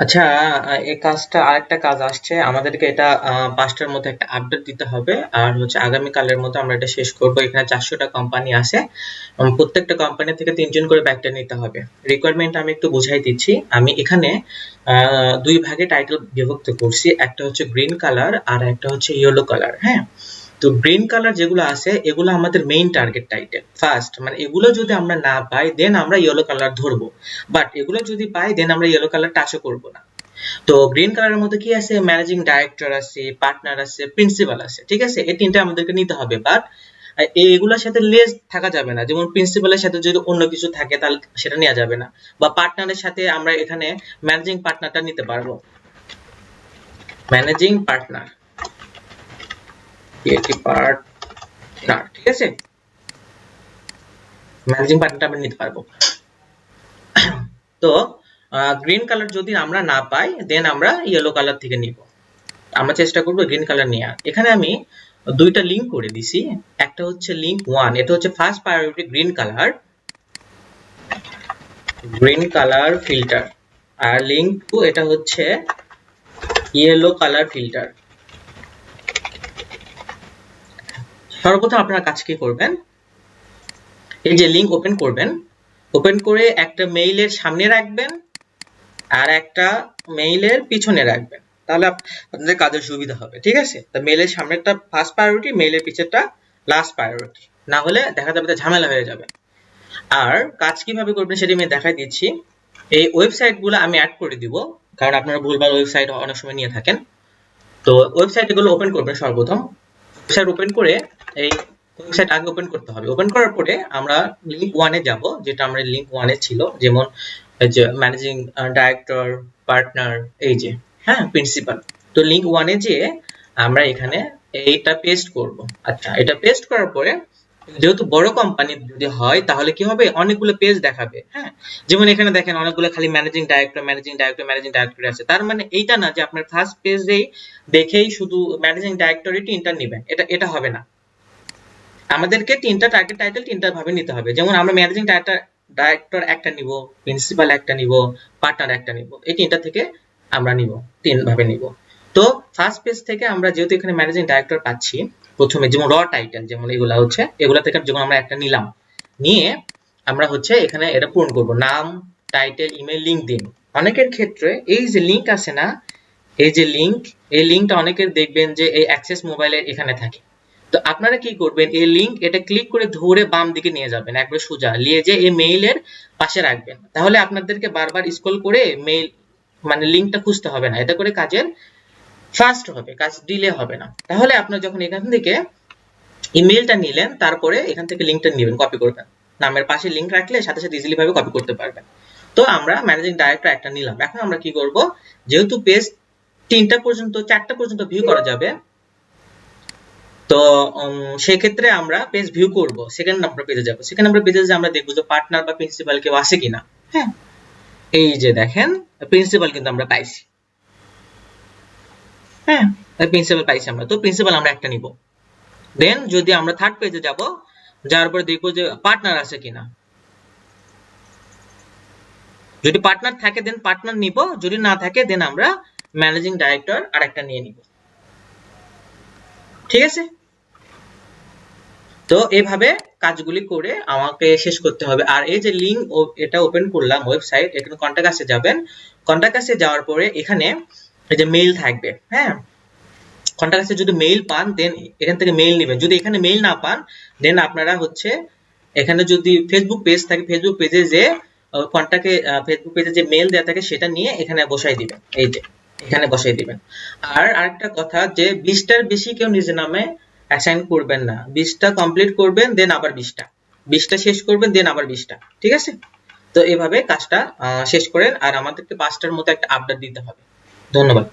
আচ্ছা, এই কাজটা আরেকটা কাজ আসছে আমাদেরকে, এটা 5টার মধ্যে একটা আপডেট দিতে হবে, আর হচ্ছে আগামীকালের মধ্যে আমরা এটা শেষ করব। এখানে 400টা কোম্পানি আছে, প্রত্যেকটা কোম্পানি থেকে 3 জন করে ব্যাকটা নিতে হবে। রিকোয়ারমেন্ট আমি একটু বুঝাই দিচ্ছি। আমি এখানে দুই ভাগে টাইটেল বিভক্ত করছি, একটা হচ্ছে গ্রিন কালার আর একটা হচ্ছে ইয়েলো কালার। হ্যাঁ, তো গ্রিন কালার যেগুলো আছে এগুলো আমাদের মেইন টার্গেট টাইটেল ফার্স্ট, মানে এগুলো যদি আমরা না পাই দেন আমরা ইয়েলো কালার ধরবো, বাট এগুলো যদি পাই দেন আমরা ইয়েলো কালার টাচও করব না। তো গ্রিন কালারের মধ্যে কি আছে, ম্যানেজিং ডাইরেক্টর আছে, পার্টনার আছে, প্রিন্সিপাল আছে, ঠিক আছে, এই তিনটা আমাদেরকে নিতে হবে। বাট এগুলোর সাথে লেস থাকা যাবে না, যেমন প্রিন্সিপালের সাথে যদি অন্য কিছু থাকে তাহলে সেটা নেওয়া যাবে না, বা পার্টনারের সাথে আমরা এখানে ম্যানেজিং পার্টনারটা নিতে পারবো। ম্যানেজিং পার্টনার, পার্টনার, ঠিক আছে, ম্যানেজিং পার্টনারটা আমরা নিতে পারবো। তো গ্রিন কালার যদি আমরা না পাই দেন আমরা ইয়েলো কালার থেকে নিব। আমরা চেষ্টা করব গ্রিন কালার নেওয়ার। এখানে আমি দুইটা লিংক করে দিছি, একটা হচ্ছে লিংক 1, এটা হচ্ছে first priority green colour filter, আর লিংক 2 এটা হচ্ছে ইয়েলো কালার ফিল্টার। সর্বপ্রথম আপনারা কাজ কি করবেন, এই যে লিংক ওপেন করবেন, ওপেন করে একটা মেইলের সামনে রাখবেন আর একটা মেইলের পিছনে রাখবেন, তাহলে আপনাদের কাজের সুবিধা হবে, ঠিক আছে। তো মেইলের সামনেরটা ফার্স্ট প্রায়োরিটি, মেইলের পিছেরটা লাস্ট প্রায়োরিটি, না হলে দেখা যাবে ঝামেলা হয়ে যাবে। আর কাজ কিভাবে করবেন সেটা আমি দেখাই দিচ্ছি। এই ওয়েবসাইটগুলো আমি অ্যাড করে দিব, কারণ আপনারা ভুলভাল ওয়েবসাইট অনেক সময় নিয়ে থাকেন। তো ওয়েবসাইটগুলো ওপেন করবেন। সর্বপ্রথম ওয়েবসাইট ওপেন করে এই ওয়েবসাইট আগে ওপেন করতে হবে। ওপেন করার পরে আমরা লিংক 1 এ যাব, যেটা আমরা লিংক 1 এ ছিল, যেমন এই যে ম্যানেজিং ডাইরেক্টর, পার্টনার, এই যে হ্যাঁ প্রিন্সিপাল। তো লিংক 1 এ যে আমরা এখানে এইটা পেস্ট করব। আচ্ছা, এটা পেস্ট করার পরে যেহেতু বড় কোম্পানি যদি হয় তাহলে কি হবে, অনেকগুলো পেজ দেখাবে। হ্যাঁ, যেমন এখানে দেখেন অনেকগুলো খালি managing director managing director managing director আছে। তার মানে এইটা না যে আপনার ফার্স্ট পেজেই দেখেই শুধু ম্যানেজিং ডাইরেক্টরই তিনটা নেবেন, এটা হবে না। আমাদেরকে তিনটা টার্গেট টাইটেল তিনটা ভাবে নিতে হবে। যেমন আমরা ম্যানেজিং ডাইরেক্টর একটা নিব, প্রিন্সিপাল একটা নিব, পার্টনার একটা নিব, এই তিনটা থেকে আমরা নিব, তিন ভাবে নিব। তো ফার্স্ট পেজ থেকে আমরা যেহেতু এখানে ম্যানেজিং ডাইরেক্টর পাচ্ছি, প্রথমে যেমন র টাইটেল, যেমন এগুলা থেকে যখন আমরা একটা নিলাম, নিয়ে আমরা হচ্ছে এখানে এটা পূরণ করব, নাম, টাইটেল, ইমেল, লিংক দিন। অনেকের ক্ষেত্রে এই যে লিংক আছে না, এই যে লিংক, এই লিংকটা অনেকের দেখবেন যে এই অ্যাক্সেস মোবাইলের এখানে থাকে। তো আপনারা কি করবেন, এই লিংক এটা ক্লিক করে ধরে বাম দিকে নিয়ে যাবেন, একবার সোজা নিয়ে যে এই মেইলের পাশে রাখবেন। তাহলে আপনাদেরকে বারবার স্ক্রল করে মেইল মানে লিংকটা খুঁজতে হবে না, এটা করে কাজের ফাস্ট হবে, কাজ ডিলে হবে না। তাহলে আপনারা যখন এখান থেকে ইমেলটা নিলেন, তারপরে এখান থেকে লিংকটা নেবেন, কপি করবেন, নামের পাশে লিংক রাখলে সাথে সাথে ইজিলি ভাবে কপি করতে পারবেন। তো আমরা ম্যানেজিং ডাইরেক্টর একটা নিলাম। এখন আমরা কি করব, যেহেতু পেজ 3টা পর্যন্ত 4টা পর্যন্ত ভিউ করা যাবে, তো সেক্ষেত্রে আমরা পেজ ভিউ করব, সেকেন্ড নাম্বার পেজে যাব। সেকেন্ড নাম্বার পেজে যে আমরা দেখব যে পার্টনার বা প্রিন্সিপাল কেউ আছে কিনা। হ্যাঁ, এই যে দেখেন প্রিন্সিপাল কিন্তু আমরা পাইছি। হ্যাঁ, প্রিন্সিপাল পাইছি আমরা, তো প্রিন্সিপাল আমরা একটা নিব। দেন যদি আমরা থার্ড পেজে যাব, যাওয়ার পরে দেখব যে পার্টনার আছে কিনা। যদি পার্টনার থাকে দেন পার্টনার নিব, যদি না থাকে দেন আমরা ম্যানেজিং ডাইরেক্টর আরেকটা নিয়ে নিব, ঠিক আছে। তো এইভাবে কাজগুলি করে আমাকে শেষ করতে হবে। আর এই যে লিংক এটা ওপেন করলাম ওয়েবসাইট, এখানে কন্টাক্ট আসে যাবেন। কন্টাক্ট আসে যাওয়ার পরে এখানে এই যে মেইল থাকবে। হ্যাঁ, কন্টাক্ট আসে যদি মেইল পান দেন এখান থেকে মেইল নেবেন। যদি এখানে মেইল না পান দেন আপনারা হচ্ছে এখানে যদি ফেসবুক পেজ থাকে, ফেসবুক পেজে যে কন্টাক্টে ফেসবুক পেজে যে মেইল দেওয়া থাকে সেটা নিয়ে এখানে বসাই দিবেন, এই যে এখানে বসাই দিবেন। আর আরেকটা কথা যে 20টার বেশি কেউ নিজের নামে অ্যাসাইন করবেন না, 20টা কমপ্লিট করবেন দেন আবার 20টা শেষ করবেন দেন আবার 20টা, ঠিক আছে। তো এইভাবে কাজটা শেষ করেন, আর আমাদেরকে 5টার মতো একটা আপডেট দিতে হবে। ধন্যবাদ।